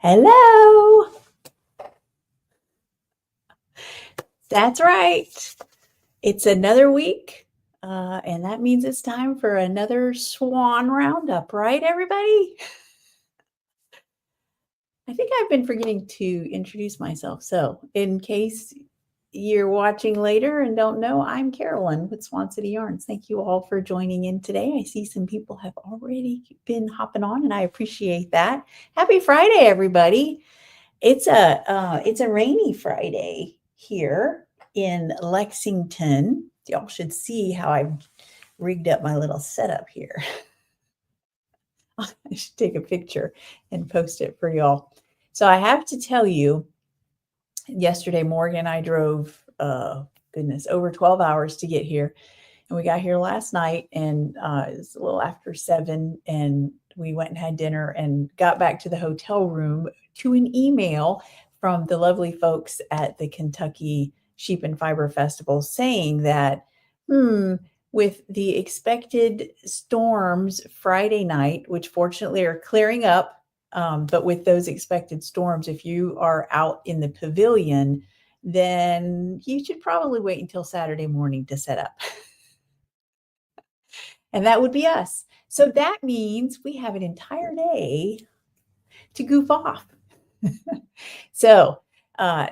Hello. That's right. It's another week, and that means it's time for another Swan roundup, right, everybody? I think I've been forgetting to introduce myself. So, in case you're watching later and don't know, I'm Carolyn with Swan City Yarns. Thank you all for joining in today. I see some people have already been hopping on, and I appreciate that. Happy Friday, everybody. It's a rainy Friday here in Lexington. Y'all should see how I've rigged up my little setup here. I should take a picture and post it for y'all. So I have to tell you, yesterday Morgan and I drove over 12 hours to get here. And we got here last night, and it was a little after 7, and we went and had dinner and got back to the hotel room to an email from the lovely folks at the Kentucky Sheep and Fiber Festival saying that, with the expected storms Friday night, which fortunately are clearing up, but with those expected storms, if you are out in the pavilion, then you should probably wait until Saturday morning to set up. And that would be us. So that means we have an entire day to goof off. So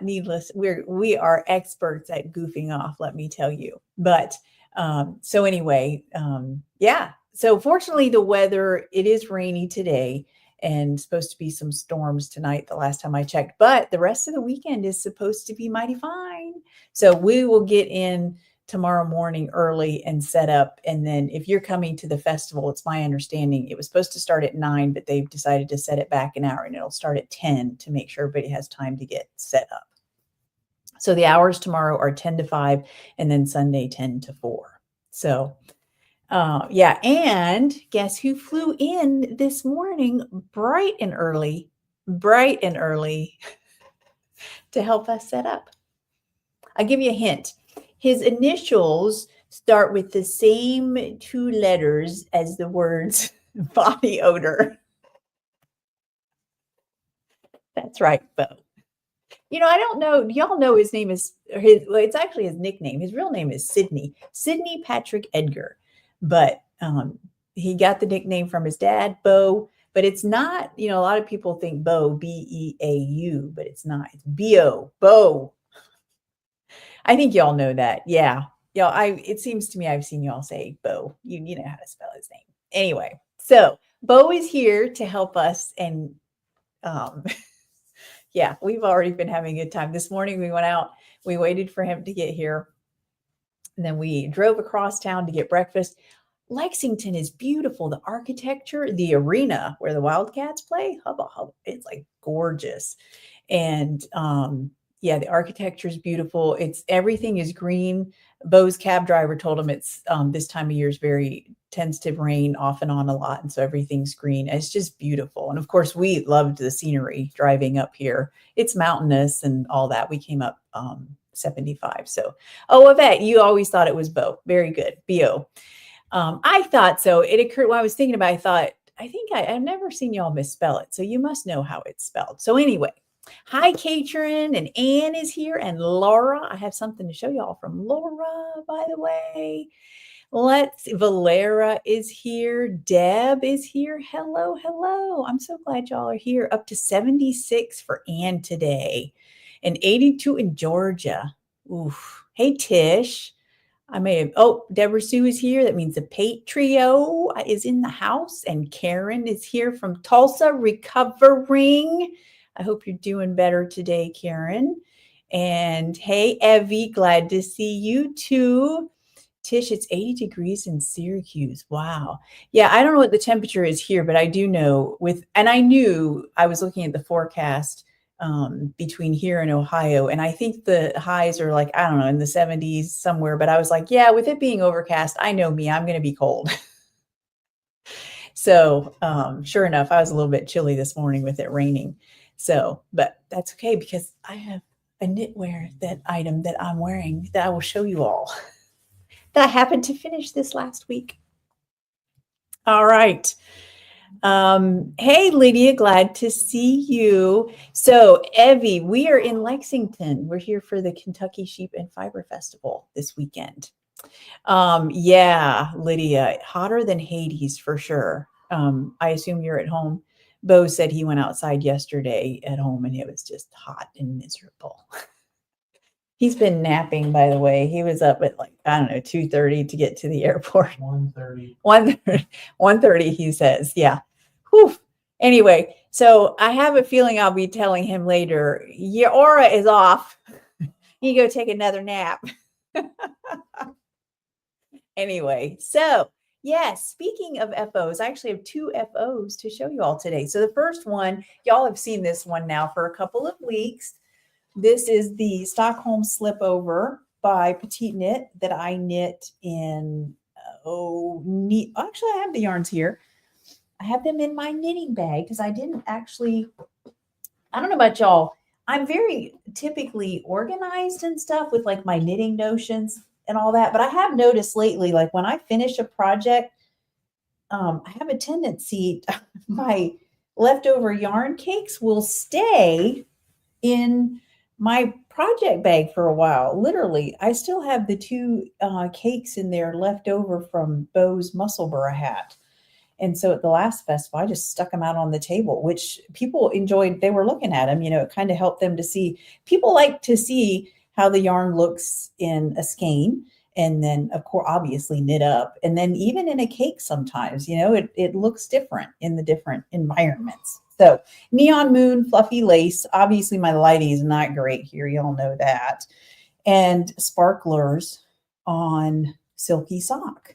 needless, we are experts at goofing off, let me tell you. But so anyway, yeah. So fortunately, the weather, it is rainy today and supposed to be some storms tonight, the last time I checked. But the rest of the weekend is supposed to be mighty fine. So we will get in tomorrow morning early and set up. And then if you're coming to the festival, it's my understanding it was supposed to start at 9, but they've decided to set it back an hour, and it'll start at 10 to make sure everybody has time to get set up. So the hours tomorrow are 10 to 5 and then Sunday 10 to 4. So yeah. And guess who flew in this morning bright and early to help us set up? I'll give you a hint. His initials start with the same 2 letters as the words body odor. That's right, Bo. You know, I don't know. Do y'all know his name is well, it's actually his nickname. His real name is Sidney Patrick Edgar. But he got the nickname from his dad, Bo. But it's not, a lot of people think Bo, B-E-A-U, but it's not. It's B-O, Bo. I think y'all know that. Yeah. It seems to me I've seen y'all say Bo. You know how to spell his name. Anyway, so Bo is here to help us. And yeah, we've already been having a good time. This morning we went out, we waited for him to get here. And then we drove across town to get breakfast. Lexington is beautiful. The architecture, the arena where the Wildcats play, it's like gorgeous. And yeah, the architecture is beautiful. Everything is green. Bo's cab driver told him it's this time of year tends to rain off and on a lot. And so everything's green. It's just beautiful. And of course, we loved the scenery driving up here. It's mountainous and all that. We came up 75. So, Yvette, you always thought it was Bo. Very good. B-O. I thought so. It occurred when I was thinking about it, I think I've never seen y'all misspell it. So you must know how it's spelled. So anyway, hi, Katrin, and Anne is here, and Laura. I have something to show y'all from Laura, by the way. Valera is here. Deb is here. Hello, hello. I'm so glad y'all are here. Up to 76 for Anne today and 82 in Georgia. Oof. Hey, Tish. Deborah Sue is here. That means the Pate Trio is in the house. And Karen is here from Tulsa, recovering. I hope you're doing better today, Karen. And hey, Evie, glad to see you too. Tish, it's 80 degrees in Syracuse. Wow. Yeah, I don't know what the temperature is here, but I do know and I knew I was looking at the forecast between here and Ohio, and I think the highs are like, I don't know, in the 70s somewhere, but I was like, yeah, with it being overcast, I know me, I'm going to be cold. So sure enough, I was a little bit chilly this morning with it raining. So, but that's okay because I have a knitwear item that I'm wearing that I will show you all that I happened to finish this last week. All right. Hey, Lydia, glad to see you. So, Evie, we are in Lexington. We're here for the Kentucky Sheep and Fiber Festival this weekend. Yeah, Lydia, hotter than Hades for sure. I assume you're at home. Bo said he went outside yesterday at home and it was just hot and miserable. He's been napping, by the way. He was up at like, I don't know, 2:30 to get to the airport. 1:30. 1:30, he says. Yeah. Whew. Anyway, so I have a feeling I'll be telling him later, your aura is off. You go take another nap. Anyway, so yes, speaking of FOs, I actually have 2 FOs to show you all today. So the first one, y'all have seen this one now for a couple of weeks. This is the Stockholm Slipover by Petite Knit that I knit in, actually I have the yarns here. I have them in my knitting bag because I didn't actually, I don't know about y'all. I'm very typically organized and stuff with like my knitting notions and all that. But I have noticed lately, like when I finish a project, I have a tendency, my leftover yarn cakes will stay in my project bag for a while. Literally, I still have the 2 cakes in there left over from Bo's Musselburgh hat. And so at the last festival, I just stuck them out on the table, which people enjoyed. They were looking at them, it kind of helped them to see. People like to see how the yarn looks in a skein. And then, of course, obviously knit up. And then even in a cake sometimes, it looks different in the different environments. So Neon Moon, fluffy lace. Obviously, my lighting is not great here. You all know that. And sparklers on silky sock.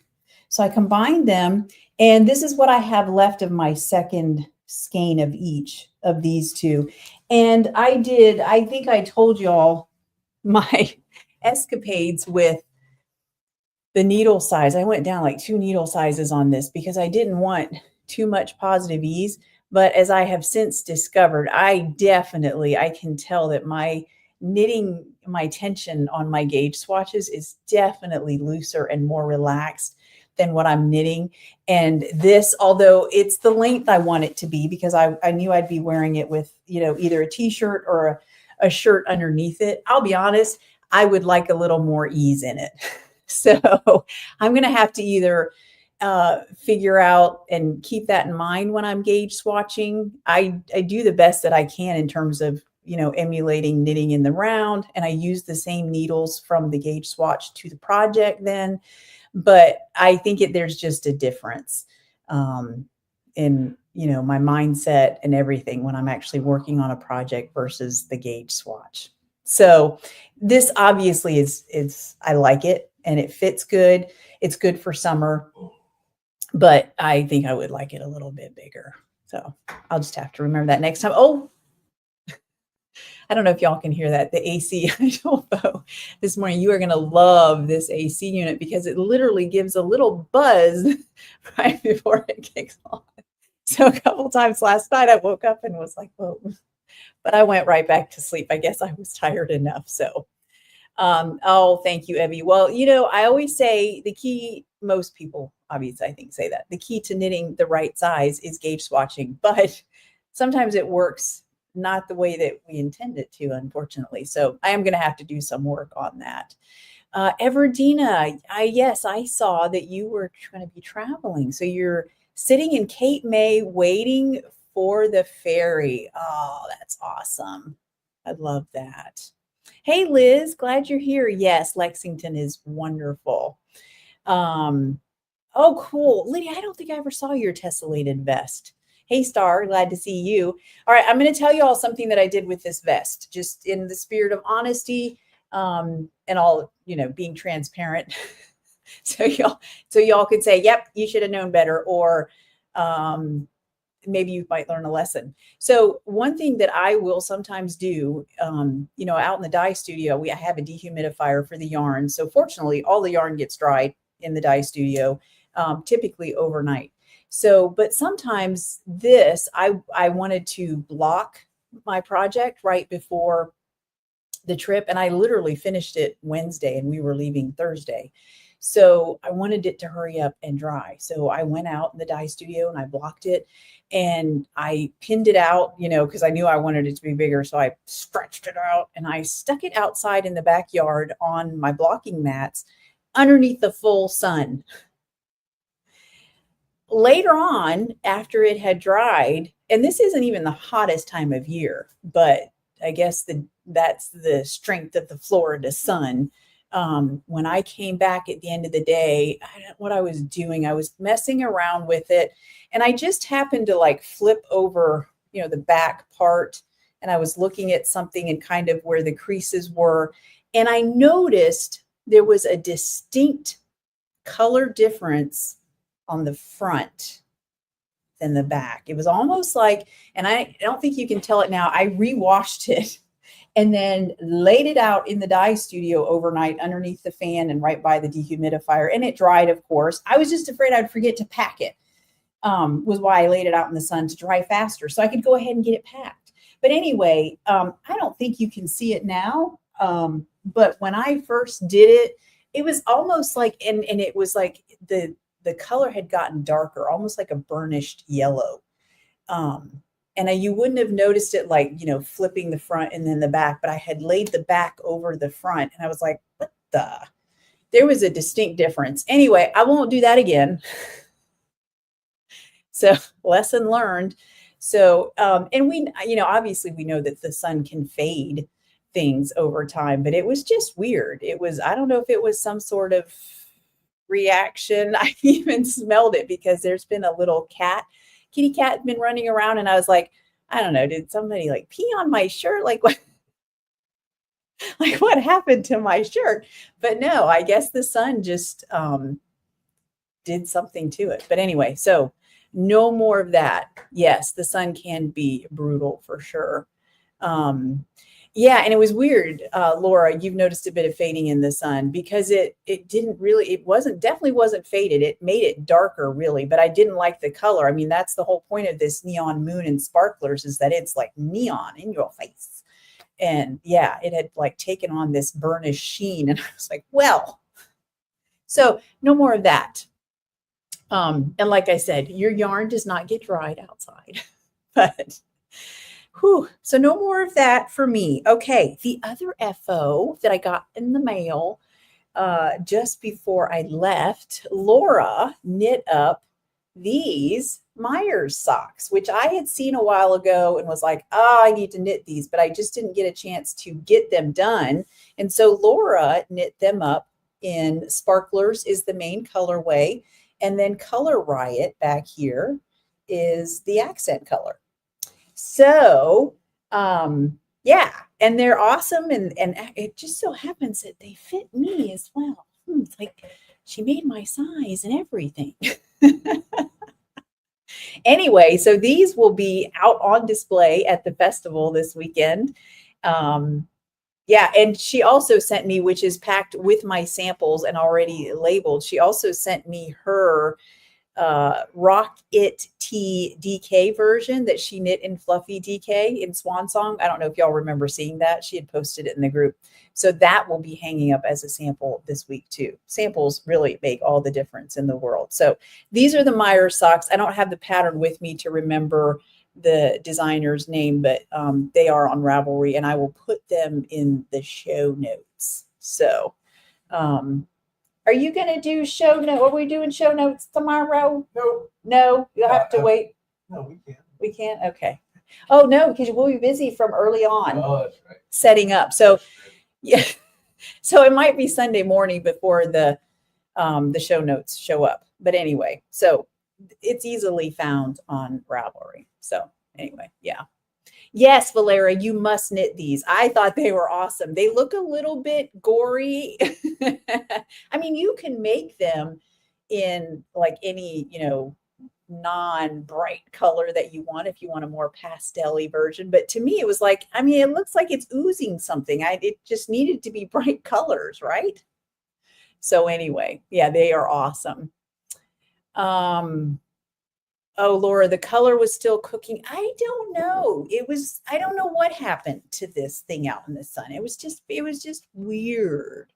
So I combined them. And this is what I have left of my second skein of each of these 2. And I think I told y'all my escapades with the needle size. I went down like 2 needle sizes on this because I didn't want too much positive ease. But as I have since discovered, I can tell that my knitting, my tension on my gauge swatches is definitely looser and more relaxed than what I'm knitting. And this, although it's the length I want it to be, because I knew I'd be wearing it with, either a t-shirt or a shirt underneath it. I'll be honest, I would like a little more ease in it. So I'm going to have to either figure out and keep that in mind when I'm gauge swatching. I do the best that I can in terms of, emulating knitting in the round. And I use the same needles from the gauge swatch to the project then. But I think there's just a difference in, my mindset and everything when I'm actually working on a project versus the gauge swatch. So this obviously is I like it and it fits good. It's good for summer, but I think I would like it a little bit bigger. So I'll just have to remember that next time. Oh, I don't know if y'all can hear that. The AC, I told Bo this morning, you are going to love this AC unit because it literally gives a little buzz right before it kicks on. So a couple times last night I woke up and was like, whoa, but I went right back to sleep. I guess I was tired enough. So, thank you, Evie. Well, I always say the key, most people obviously I think say that the key to knitting the right size is gauge swatching, but sometimes it works not the way that we intend it to, unfortunately. So I am going to have to do some work on that. Everdina, yes, I saw that you were going to be traveling. So you're sitting in Cape May waiting for the ferry. Oh, that's awesome. I love that. Hey, Liz, glad you're here. Yes, Lexington is wonderful. Oh, cool. Lydia, I don't think I ever saw your tessellated vest. Hey, Star, glad to see you. All right, I'm going to tell you all something that I did with this vest, just in the spirit of honesty and all, being transparent. So y'all could say, yep, you should have known better, or maybe you might learn a lesson. So one thing that I will sometimes do, out in the dye studio, I have a dehumidifier for the yarn. So fortunately, all the yarn gets dried in the dye studio, typically overnight. So, but sometimes I wanted to block my project right before the trip, and I literally finished it Wednesday and we were leaving Thursday. So I wanted it to hurry up and dry. So I went out in the dye studio and I blocked it and I pinned it out, because I knew I wanted it to be bigger. So I stretched it out and I stuck it outside in the backyard on my blocking mats underneath the full sun. Later on, after it had dried, and this isn't even the hottest time of year, but I guess that's the strength of the Florida sun. When I came back at the end of the day, I don't know what I was doing. I was messing around with it, and I just happened to like flip over, the back part, and I was looking at something and kind of where the creases were, and I noticed there was a distinct color difference on the front than the back. It was almost like, and I don't think you can tell it now, I rewashed it and then laid it out in the dye studio overnight underneath the fan and right by the dehumidifier. And it dried, of course. I was just afraid I'd forget to pack it, was why I laid it out in the sun to dry faster so I could go ahead and get it packed. But anyway, I don't think you can see it now. But when I first did it, it was almost like, and it was like the color had gotten darker, almost like a burnished yellow. And you wouldn't have noticed it like, flipping the front and then the back, but I had laid the back over the front and I was like, there was a distinct difference. Anyway, I won't do that again. So lesson learned. So, and we, obviously we know that the sun can fade things over time, but it was just weird. I don't know if it was some sort of reaction. I even smelled it because there's been a little kitty cat been running around, and I was like, I don't know, did somebody like pee on my shirt? Like what? Like what happened to my shirt? But no, I guess the sun just did something to it. But anyway, so no more of that. Yes, the sun can be brutal for sure. Yeah, and it was weird, Laura, you've noticed a bit of fading in the sun because it definitely wasn't faded. It made it darker really, but I didn't like the color. I mean, that's the whole point of this neon moon and sparklers is that it's like neon in your face. And yeah, it had like taken on this burnished sheen. And I was like, well, so no more of that. And like I said, your yarn does not get dried outside, but whew, so no more of that for me. Okay, the other FO that I got in the mail just before I left, Laura knit up these Meyers socks, which I had seen a while ago and was like, I need to knit these, but I just didn't get a chance to get them done. And so Laura knit them up in Sparklers is the main colorway. And then Color Riot back here is the accent color. So, yeah, and they're awesome. And it just so happens that they fit me as well. It's like she made my size and everything. Anyway, so these will be out on display at the festival this weekend. Yeah, and she also sent me, which is packed with my samples and already labeled, she also sent me her Rock It Tea DK version that she knit in Fluffy DK in Swan Song. I don't know if y'all remember seeing that. She had posted it in the group. So that will be hanging up as a sample this week too. Samples really make all the difference in the world. So these are the Meyers socks. I don't have the pattern with me to remember the designer's name, but they are on Ravelry and I will put them in the show notes. So, are you going to do show notes? Are we doing show notes tomorrow? No, you'll have to wait. No, we can't. We can't? Okay. Oh, no, because we'll be busy from early on that's right. setting up. So, yeah. So it might be Sunday morning before the show notes show up. But anyway, so it's easily found on Ravelry. So anyway, yeah. Yes, Valera, you must knit these. I thought they were awesome. They look a little bit gory. I mean, you can make them in like any, non-bright color that you want if you want a more pastel-y version. But to me, it was like, I mean, it looks like it's oozing something. It just needed to be bright colors, right? So anyway, yeah, they are awesome. Oh, Laura, the color was still cooking. I don't know. I don't know what happened to this thing out in the sun. It was just weird.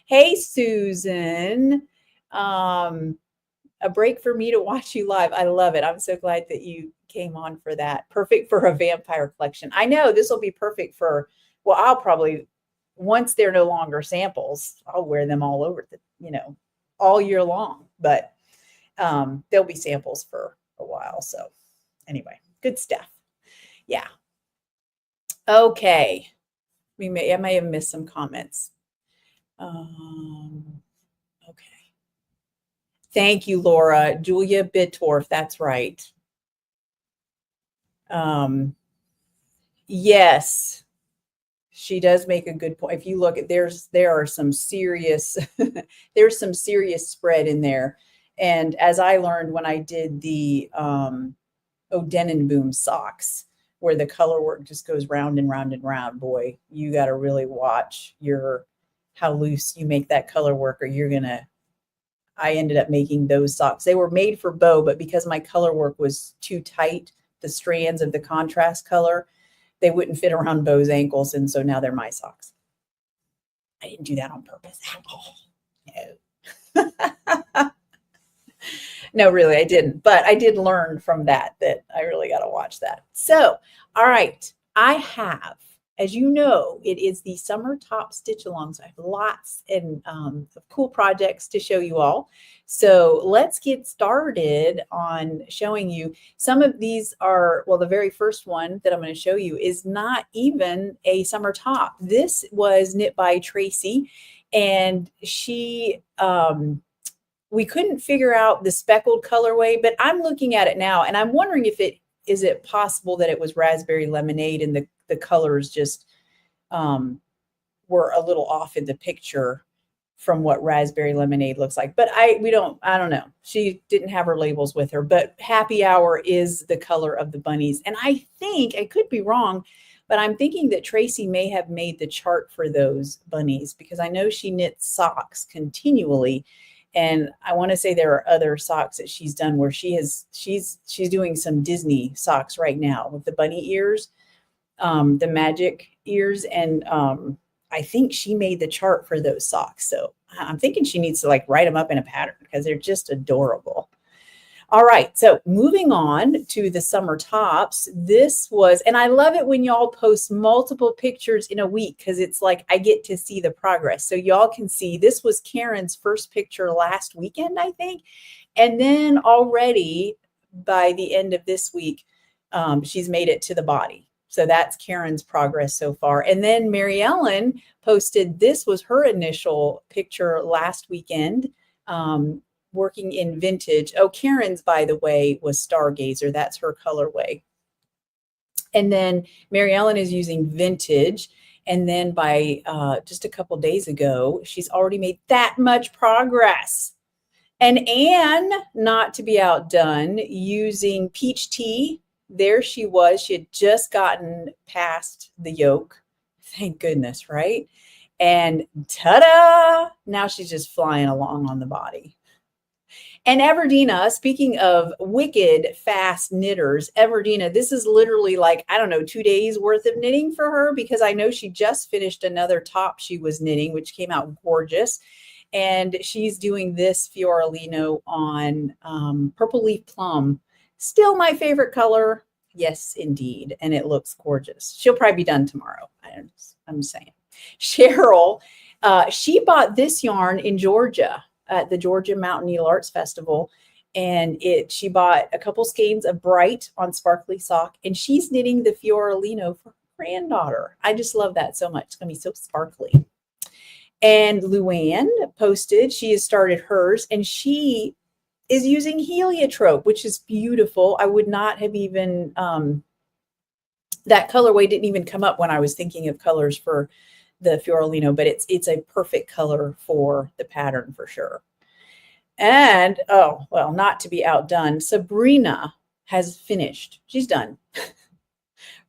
Hey, Susan. A break for me to watch you live. I love it. I'm so glad that you came on for that. Perfect for a vampire collection. I know this will be perfect for, well, I'll probably, once they're no longer samples, I'll wear them all over all year long. But there'll be samples for a while. So anyway, good stuff. Yeah. Okay. I may have missed some comments. Okay. Thank you, Laura. Julia Bittorf. That's right. Yes, she does make a good point. If you look at there are some serious there's some serious spread in there. And as I learned when I did the Boom socks, where the color work just goes round and round and round, boy, you got to really watch how loose you make that color work, or I ended up making those socks. They were made for bow, but because my color work was too tight, the strands of the contrast color, they wouldn't fit around Bow's ankles. And so now they're my socks. I didn't do that on purpose at all. No. No, really, I didn't. But I did learn from that I really got to watch that. So, all right. I have, as you know, it is the summer top stitch along. So I have lots of cool projects to show you all. So let's get started on showing you. Some of these are, well, the very first one that I'm going to show you is not even a summer top. This was knit by Tracy, and she, we couldn't figure out the speckled colorway, but I'm looking at it now and I'm wondering is it possible that it was raspberry lemonade and the colors just were a little off in the picture from what raspberry lemonade looks like. But I don't know. She didn't have her labels with her, but Happy Hour is the color of the bunnies. And I think, I could be wrong, but I'm thinking that Tracy may have made the chart for those bunnies, because I know she knits socks continually. And I want to say there are other socks that she's done where she's doing some Disney socks right now with the bunny ears, the magic ears. And I think she made the chart for those socks. So I'm thinking she needs to write them up in a pattern, because they're just adorable. All right, so moving on to the summer tops. This was, and I love it when y'all post multiple pictures in a week, because it's like I get to see the progress. So y'all can see this was Karen's first picture last weekend, I think. And then already by the end of this week, she's made it to the body. So that's Karen's progress so far. And then Mary Ellen posted, this was her initial picture last weekend, working in vintage. Oh, Karen's, by the way, was Stargazer. That's her colorway. And then Mary Ellen is using vintage. And then by just a couple days ago, she's already made that much progress. And Anne, not to be outdone, using peach tea. There she was. She had just gotten past the yoke. Thank goodness, right? And ta-da! Now she's just flying along on the body. And Everdina, speaking of wicked fast knitters, Everdina, this is literally 2 days worth of knitting for her, because I know she just finished another top she was knitting, which came out gorgeous. And she's doing this Fiorellino on Purple Leaf Plum. Still my favorite color. Yes, indeed. And it looks gorgeous. She'll probably be done tomorrow. I'm saying. Cheryl, she bought this yarn in Georgia at the Georgia Mountain Needle Arts Festival. And she bought a couple skeins of Bright on Sparkly Sock, and she's knitting the Fiorellino for her granddaughter. I just love that so much. It's going to be so sparkly. And Luann posted, she has started hers, and she is using heliotrope, which is beautiful. I would not have even that colorway didn't even come up when I was thinking of colors for the Fiorellino, but it's a perfect color for the pattern for sure. And, oh, well, not to be outdone, Sabrina has finished. She's done.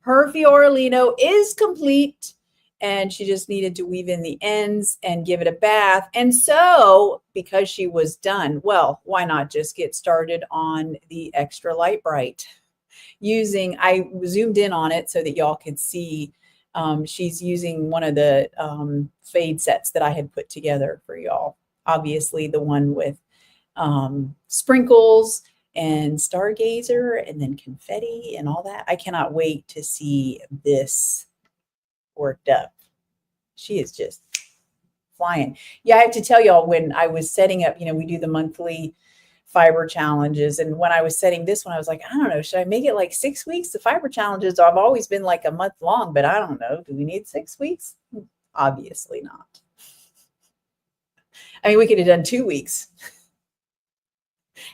Her Fiorellino is complete, and she just needed to weave in the ends and give it a bath. And so, because she was done, well, why not just get started on the extra light bright? I zoomed in on it so that y'all could see. She's using one of the fade sets that I had put together for y'all. Obviously, the one with sprinkles and stargazer and then confetti and all that. I cannot wait to see this worked up. She is just flying. Yeah, I have to tell y'all, when I was setting up, we do the monthly fiber challenges. And when I was setting this one, I was like, I don't know, should I make it like 6 weeks? The fiber challenges have always been like a month long, but I don't know. Do we need 6 weeks? Obviously not. I mean, we could have done 2 weeks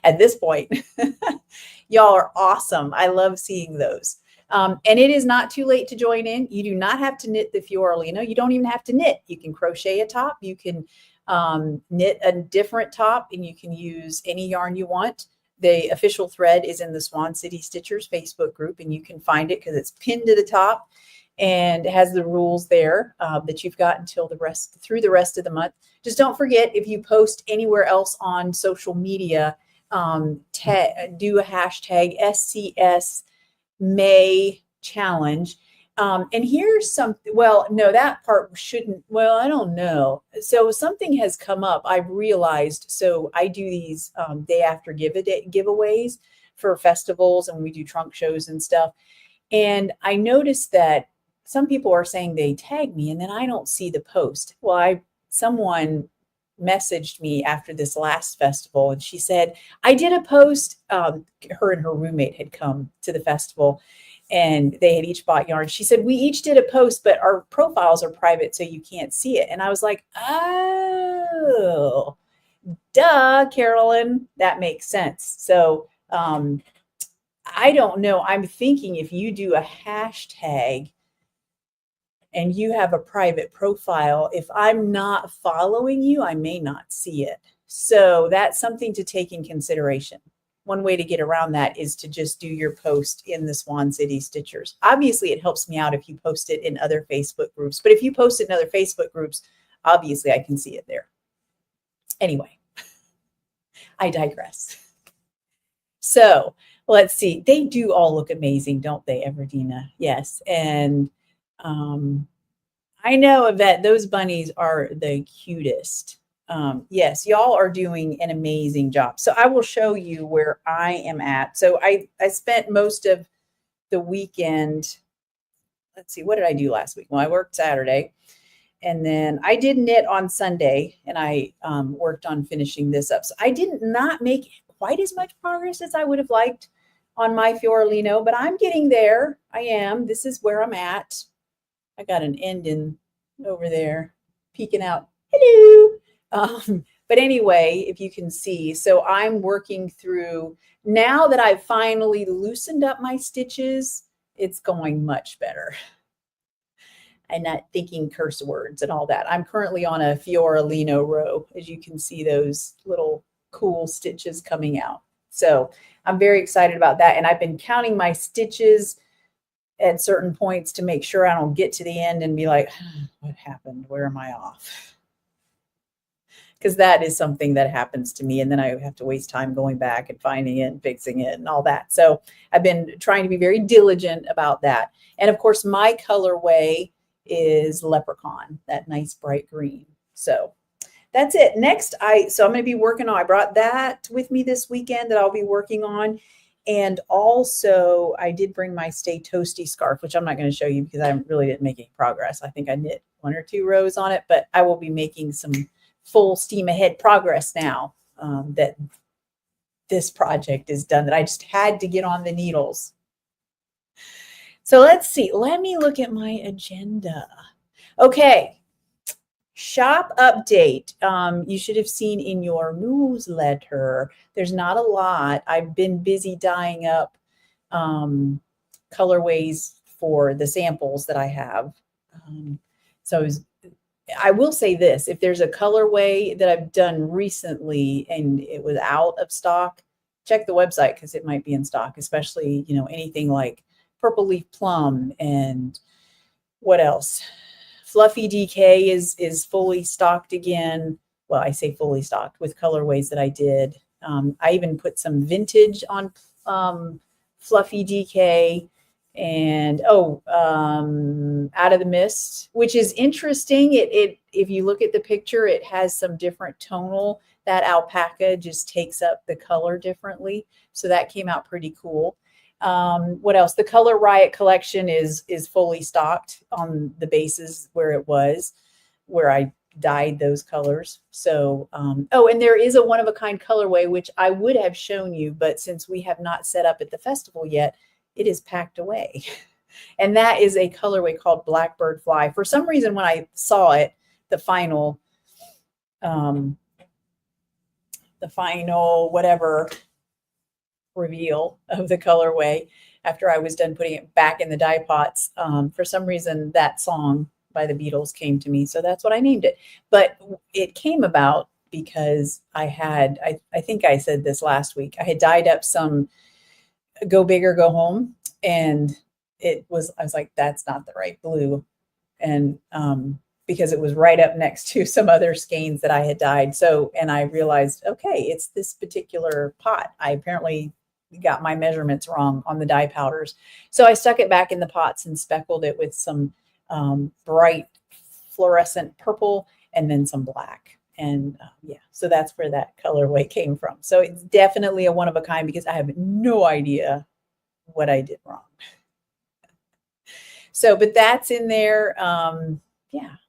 at this point. Y'all are awesome. I love seeing those. And it is not too late to join in. You do not have to knit the Fiorellino. You don't even have to knit. You can crochet a top. You can knit a different top, and you can use any yarn you want. The official thread is in the Swan City Stitchers Facebook group, and you can find it because it's pinned to the top and it has the rules there that you've got until through the rest of the month. Just don't forget, if you post anywhere else on social media, do a hashtag SCS May challenge. And here's something, well, no, that part shouldn't, well, I don't know. So something has come up, I've realized. So I do these day after giveaways for festivals, and we do trunk shows and stuff. And I noticed that some people are saying they tag me and then I don't see the post. Well, someone messaged me after this last festival, and she said, I did a post. Her and her roommate had come to the festival, and they had each bought yarn. She said, we each did a post, but our profiles are private, so you can't see it. And I was like, oh, duh, Carolyn, that makes sense. So I don't know. I'm thinking if you do a hashtag and you have a private profile, if I'm not following you, I may not see it. So that's something to take in consideration. One way to get around that is to just do your post in the Swan City Stitchers. Obviously, it helps me out if you post it in other Facebook groups. But if you post it in other Facebook groups, obviously I can see it there. Anyway, I digress. So let's see. They do all look amazing, don't they, Everdina? Yes. And I know, Yvette, those bunnies are the cutest. Yes, y'all are doing an amazing job. So I will show you where I am at. So I spent most of the weekend. Let's see, what did I do last week? Well, I worked Saturday, and then I did knit on Sunday, and I worked on finishing this up. So I did not make quite as much progress as I would have liked on my Fiorellino, but I'm getting there. I am. This is where I'm at. I got an ending over there peeking out. Hello. But anyway, if you can see, so I'm working through, now that I've finally loosened up my stitches, it's going much better. I'm not thinking curse words and all that. I'm currently on a Fiorellino row, as you can see those little cool stitches coming out. So I'm very excited about that. And I've been counting my stitches at certain points to make sure I don't get to the end and be like, what happened? Where am I off? Because that is something that happens to me. And then I have to waste time going back and finding it and fixing it and all that. So I've been trying to be very diligent about that. And of course, my colorway is Leprechaun, that nice bright green. So that's it. Next, so I'm going to be working on, I brought that with me this weekend that I'll be working on. And also I did bring my Stay Toasty scarf, which I'm not going to show you because I really didn't make any progress. I think I knit 1 or 2 rows on it, but I will be making some full steam ahead progress now that this project is done, that I just had to get on the needles. So let's see. Let me look at my agenda. Okay. Shop update. You should have seen in your newsletter. There's not a lot. I've been busy dyeing up colorways for the samples that I have. So I will say this, if there's a colorway that I've done recently and it was out of stock, check the website because it might be in stock, especially, anything like Purple Leaf Plum and what else? Fluffy DK is fully stocked again. Well, I say fully stocked with colorways that I did. I even put some vintage on Fluffy DK and Out of the Mist, which is interesting. It if you look at the picture, it has some different tonal. That alpaca just takes up the color differently. So that came out pretty cool. What else? The Color Riot collection is fully stocked on the bases where I dyed those colors. So, and there is a one-of-a-kind colorway, which I would have shown you, but since we have not set up at the festival yet, it is packed away. And that is a colorway called Blackbird Fly. For some reason, when I saw it, the final whatever reveal of the colorway, after I was done putting it back in the dye pots, for some reason that song by the Beatles came to me. So that's what I named it. But it came about because I think I said this last week, I had dyed up some Go Big or Go Home, and I was like, that's not the right blue. And because it was right up next to some other skeins that I had dyed. So, and I realized, okay, it's this particular pot. I apparently got my measurements wrong on the dye powders. So I stuck it back in the pots and speckled it with some bright fluorescent purple and then some black. And so that's where that colorway came from. So it's definitely a one of a kind because I have no idea what I did wrong. So, but that's in there.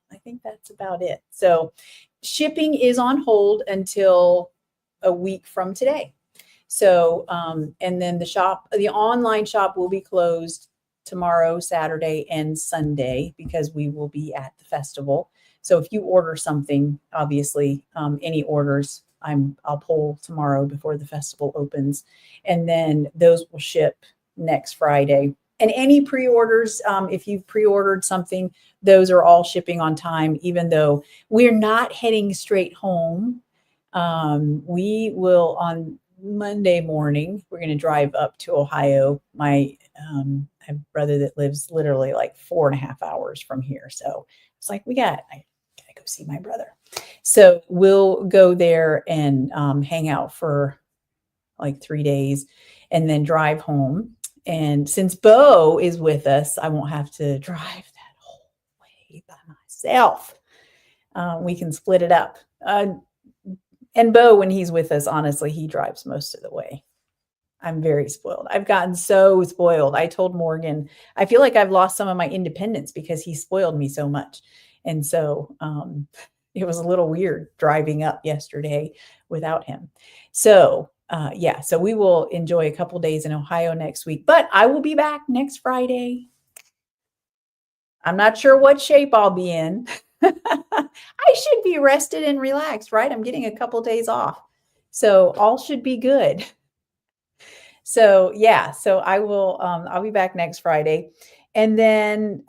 I think that's about it. So shipping is on hold until a week from today. So, and then the online shop will be closed tomorrow, Saturday, and Sunday because we will be at the festival. So if you order something, obviously, any orders, I'll pull tomorrow before the festival opens, and then those will ship next Friday. And any pre-orders, if you've pre-ordered something, those are all shipping on time, even though we're not heading straight home. We will on Monday morning, we're going to drive up to Ohio. I have a brother that lives literally like 4.5 hours from here. So it's like, I gotta go see my brother. So we'll go there and hang out for like 3 days and then drive home. And since Bo is with us, I won't have to drive that whole way by myself. We can split it up. And Bo, when he's with us, honestly, he drives most of the way. I'm very spoiled. I've gotten so spoiled. I told Morgan, I feel like I've lost some of my independence because he spoiled me so much. And so it was a little weird driving up yesterday without him. So so we will enjoy a couple days in Ohio next week, but I will be back next Friday. I'm not sure what shape I'll be in. I should be rested and relaxed, right? I'm getting a couple days off. So all should be good. So so I will, I'll be back next Friday. And then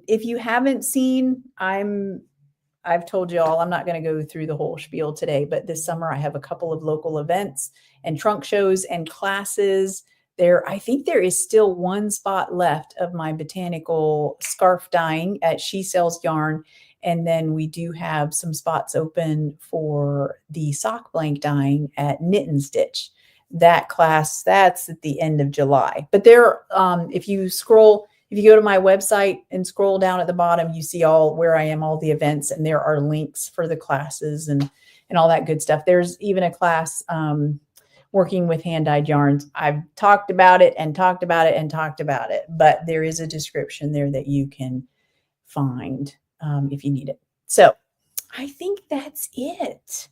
if you haven't seen, I've told you all, I'm not going to go through the whole spiel today, but this summer I have a couple of local events and trunk shows and classes. I think there is still one spot left of my botanical scarf dyeing at She Sells Yarn. And then we do have some spots open for the sock blank dyeing at Knit and Stitch. That class, that's at the end of July. But there, if you go to my website and scroll down at the bottom, you see where I am, all the events, and there are links for the classes and all that good stuff. There's even a class working with hand-dyed yarns. I've talked about it and talked about it and talked about it, but there is a description there that you can find if you need it. So I think that's it.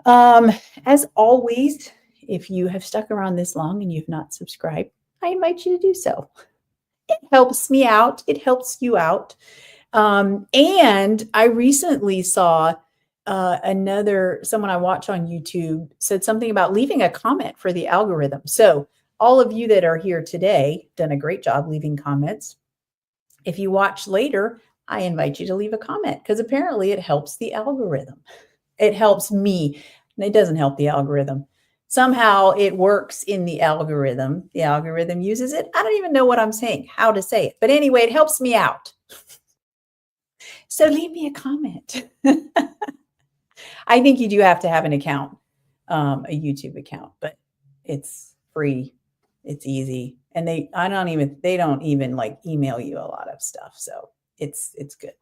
As always, if you have stuck around this long and you've not subscribed, I invite you to do so. It helps me out. It helps you out. And I recently saw someone I watch on YouTube said something about leaving a comment for the algorithm. So all of you that are here today, done a great job leaving comments. If you watch later, I invite you to leave a comment because apparently it helps the algorithm. It helps me. It doesn't help the algorithm. Somehow it works in the algorithm. The algorithm uses it. I don't even know what I'm saying, how to say it. But anyway, it helps me out. So leave me a comment. I think you do have to have an account, a YouTube account, but it's free. It's easy. And they don't even like email you a lot of stuff. So it's good.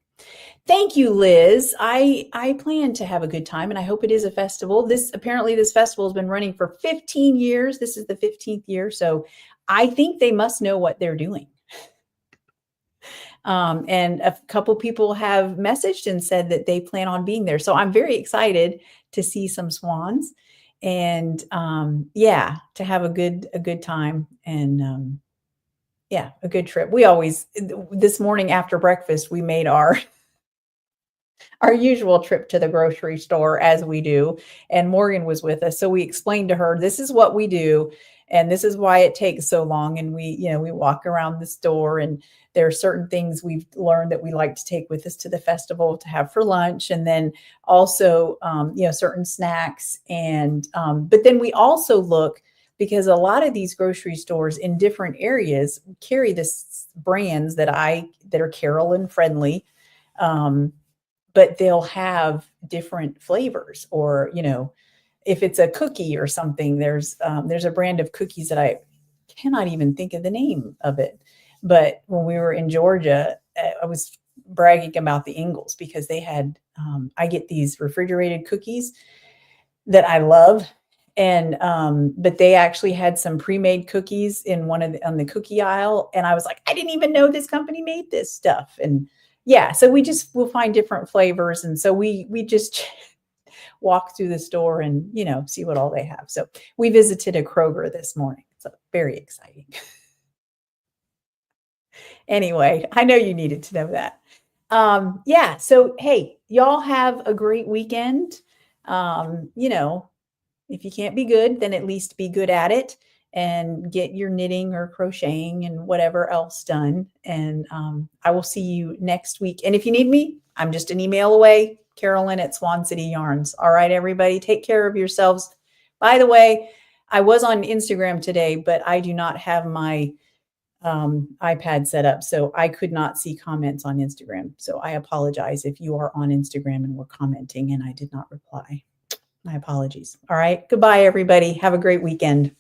Thank you, Liz. I plan to have a good time, and I hope it is a festival. Apparently this festival has been running for 15 years. This is the 15th year. So I think they must know what they're doing. And a couple people have messaged and said that they plan on being there. So I'm very excited to see some swans and yeah, to have a good time and yeah, a good trip. This morning after breakfast, we made our usual trip to the grocery store as we do. And Morgan was with us. So we explained to her, this is what we do. And this is why it takes so long. And we walk around the store and there are certain things we've learned that we like to take with us to the festival to have for lunch. And then also, certain snacks. And, but then we also look, because a lot of these grocery stores in different areas carry this brands that are Carolyn friendly. But they'll have different flavors or, if it's a cookie or something, there's a brand of cookies that I cannot even think of the name of it. But when we were in Georgia, I was bragging about the Ingalls because they had, I get these refrigerated cookies that I love. And, but they actually had some pre-made cookies on the cookie aisle. And I was like, I didn't even know this company made this stuff. And yeah, so we'll find different flavors. And so we just walk through the store and, see what all they have. So we visited a Kroger this morning. So very exciting. Anyway, I know you needed to know that. Yeah. So, hey, y'all have a great weekend. If you can't be good, then at least be good at it and get your knitting or crocheting and whatever else done. And I will see you next week. And if you need me, I'm just an email away, Carolyn at Swan City Yarns. All right, everybody, take care of yourselves. By the way, I was on Instagram today, but I do not have my iPad set up, so I could not see comments on Instagram. So I apologize if you are on Instagram and were commenting and I did not reply. My apologies. All right. Goodbye, everybody. Have a great weekend.